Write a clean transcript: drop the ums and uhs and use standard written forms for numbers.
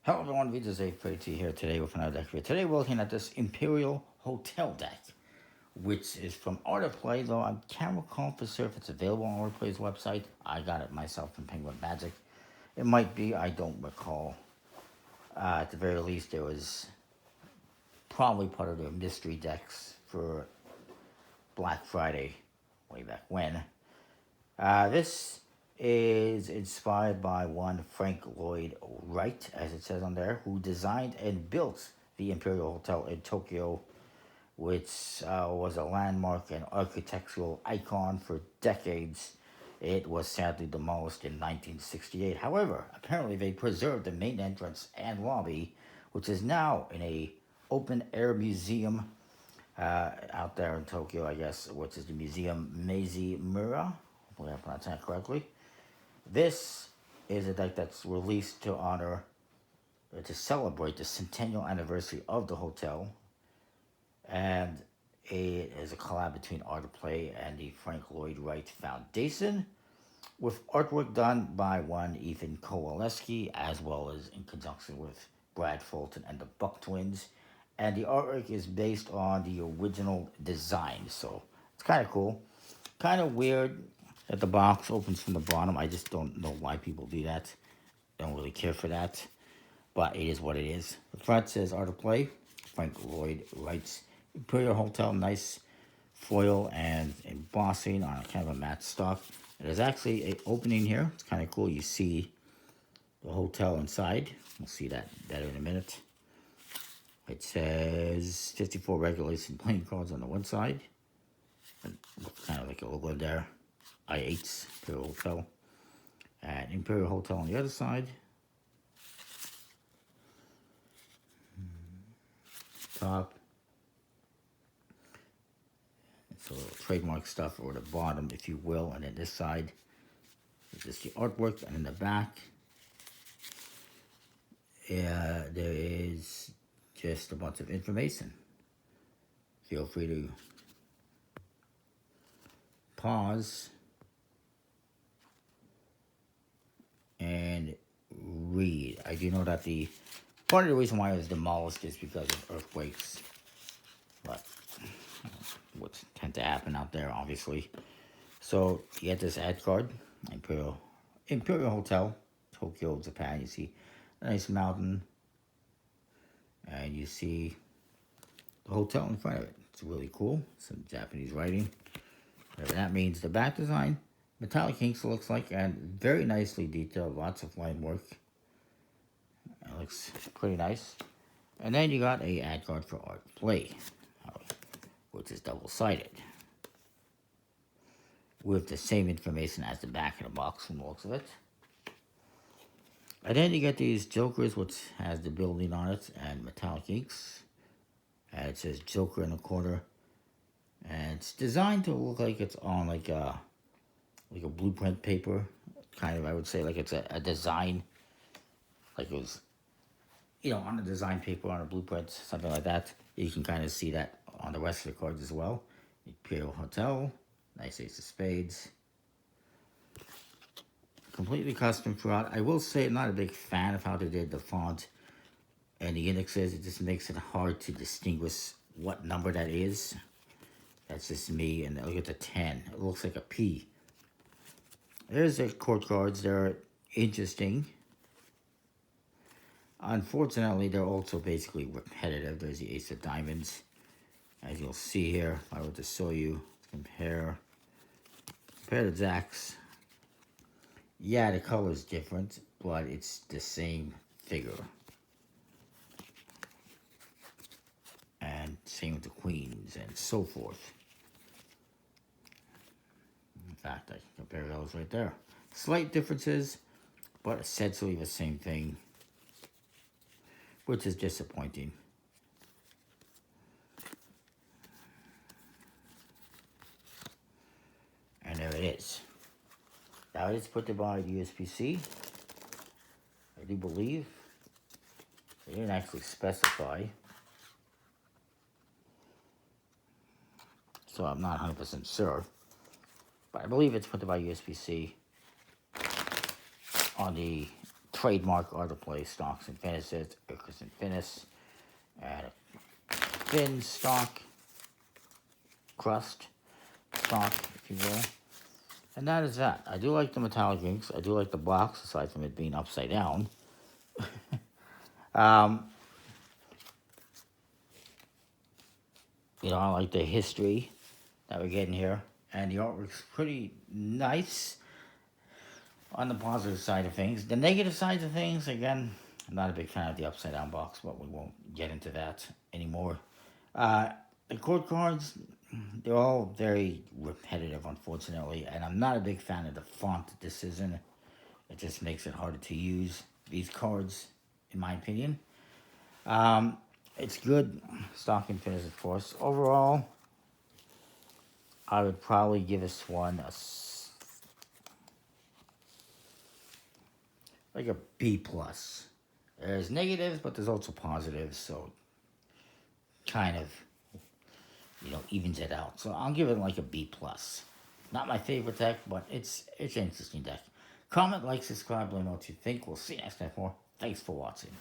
Hello everyone, this is A here today with another deck here. Today we're looking at this Imperial Hotel deck, which is from Art of Play, though I can't recall for sure if it's available on Art of Play's website. I got it myself from Penguin Magic. It might be, I don't recall. At the very least, it was probably part of their mystery decks for Black Friday, way back when. This is inspired by one Frank Lloyd Wright, as it says on there, who designed and built the Imperial Hotel in Tokyo, which was a landmark and architectural icon for decades. It was sadly demolished in 1968. However, apparently they preserved the main entrance and lobby, which is now in a open air museum out there in Tokyo, I guess, which is the Museum Meiji Mura. Hopefully I pronounced that correctly. This is a deck that's released to honor, to celebrate the centennial anniversary of the hotel, and it is a collab between Art of Play and the Frank Lloyd Wright Foundation, with artwork done by one Ethan Kowaleski, as well as in conjunction with Brad Fulton and the Buck Twins. And the artwork is based on the original design, so it's kind of cool. Kind of weird that the box opens from the bottom. I just don't know why people do that. Don't really care for that, but it is what it is. The front says Art of Play, Frank Lloyd Wright's Imperial Hotel, nice foil and embossing on a kind of a matte stock. There's actually an opening here. It's kind of cool. You see the hotel inside. We'll see that better in a minute. It says 54 regulation playing cards on the one side. And kind of like a logo there. I8's Imperial Hotel. And Imperial Hotel on the other side. Top. So trademark stuff or the bottom, if you will. And then this side is just the artwork. And in the back, there is just a bunch of information. Feel free to pause and read. I do know that the part of the reason why it was demolished is because of earthquakes, but what tend to happen out there, obviously. So you get this ad card, Imperial Hotel, Tokyo, Japan. You see a nice mountain, and you see the hotel in front of it. It's really cool. Some Japanese writing, whatever that means. The back design, metallic inks, looks like, and very nicely detailed. Lots of line work. It looks pretty nice. And then you got a ad card for Art Play, which is double-sided, with the same information as the back of the box from the looks of it. And then you get these jokers, which has the building on it, and metallic inks. And it says Joker in the corner. And it's designed to look like it's on like a blueprint paper. Kind of, I would say, like it's a design. Like it was, on a design paper, on a blueprint, something like that. You can kind of see that on the rest of the cards as well. Imperial Hotel, nice ace of spades. Completely custom throughout. I will say I'm not a big fan of how they did the font and the indexes. It just makes it hard to distinguish what number that is. That's just me. And look at the 10. It looks like a P. There's the court cards. They're interesting. Unfortunately, they're also basically repetitive. There's the Ace of Diamonds. As you'll see here, if I were to show you, compare the Jacks. Yeah, the color is different, but it's the same figure. And same with the Queens and so forth. In fact, I can compare those right there. Slight differences, but essentially the same thing, which is disappointing. And there it is. Now it is put to by the USPCC. I do believe they didn't actually specify, so I'm not 100% sure. But I believe it's put by USPCC on the trademark autoplay stocks and finishes, Icarus and Finis, and a thin stock, crust stock, if you will. And that is that. I do like the metallic inks. I do like the box, aside from it being upside down. You know, I like the history that we're getting here. And the artwork's pretty nice on the positive side of things. The negative side of things, again, I'm not a big fan of the upside down box, but we won't get into that anymore. The court cards, they're all very repetitive, unfortunately, and I'm not a big fan of the font that this is in. It just makes it harder to use these cards, in my opinion. It's good stock and finish, of course. Overall, I would probably give this one like a B plus. There's negatives, but there's also positives, so kind of, you know, evens it out. So I'll give it like a B plus. Not my favorite deck, but it's an interesting deck. Comment, like, subscribe, let me know what you think. We'll see you next time for. Thanks for watching.